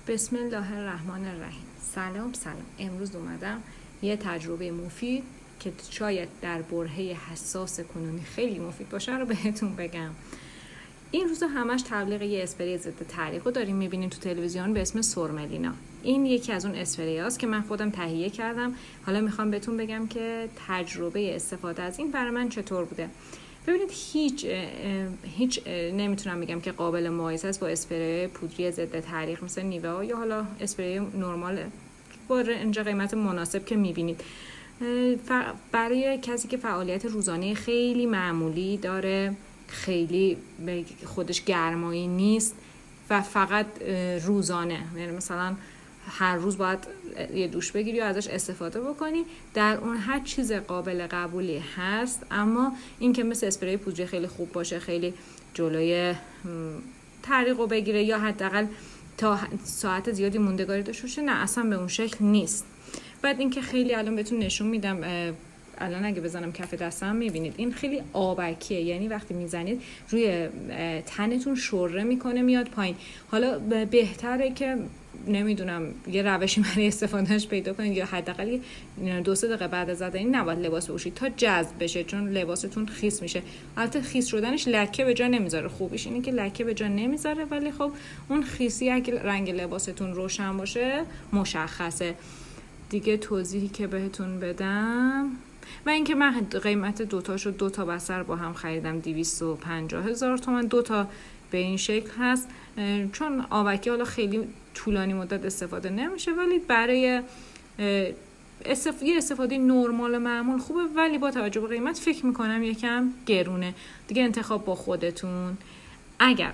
بسم الله الرحمن الرحیم. سلام. امروز اومدم یه تجربه مفید که شاید در برهه حساس کنونی خیلی مفید باشه رو بهتون بگم. این روزا همش تبلیغ یه اسپری ضد تعریق رو داریم میبینیم تو تلویزیون به اسم سورملینا. این یکی از اون اسپریاست که من خودم تهیه کردم. حالا میخوام بهتون بگم که تجربه استفاده از این برای من چطور بوده. ببینید هیچ نمیتونم بگم که قابل مقایسه است با اسپری پودری ضد تعریق مثل نیوه یا حالا اسپری نرمال با اینجا قیمت مناسب که میبینید. برای کسی که فعالیت روزانه خیلی معمولی داره، خیلی خودش گرمایی نیست و فقط روزانه، یعنی مثلا هر روز باید یه دوش بگیری و ازش استفاده بکنی، در اون هر چیز قابل قبولی هست. اما این که مثل اسپری پودری خیلی خوب باشه، خیلی جلوی تعریق رو بگیره یا حداقل تا ساعت زیادی موندگاری داشته باشه، نه اصلا به اون شکل نیست. بعد این که خیلی الان بهتون نشون میدم، الان اگه بزنم کف دستم میبینید این خیلی آبکیه، یعنی وقتی میزنید روی تنتون شره میکنه میاد پایین. حالا بهتره که نمیدونم یه روشی برای استفادهش پیدا کنید یا حداقل 2-3 دقیقه بعد از زدن نباید لباس بپوشید تا جذب بشه، چون لباستون خیس میشه. البته خیس شدنش لکه به جا نمیذاره، خوبیش اینه که لکه به جا نمیذاره، ولی خب اون خیسی اگه رنگ لباستون روشن باشه مشخصه. دیگه توضیحی که بهتون بدم و اینکه من قیمت دوتاشو 2 تا بستر با هم خریدم 250,000 تومان. 2 تا به این شکل هست، چون آبکی حالا خیلی طولانی مدت استفاده نمیشه، ولی برای یه استفاده نرمال معمول خوبه، ولی با توجه به قیمت فکر میکنم یکم گرونه. دیگه انتخاب با خودتون. اگر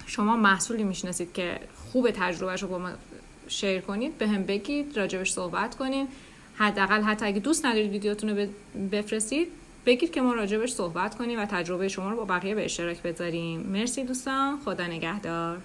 شما محصولی میشناسید که خوب تجربهشو با ما شیر کنید، به هم بگید، راجبش صحبت کنیم. حداقل حتی اگه دوست ندارید ویدیوتون رو بفرستید، بگید که ما راجبش صحبت کنیم و تجربه شما رو با بقیه به اشتراک بذاریم. مرسی دوستان، خدا نگهدار.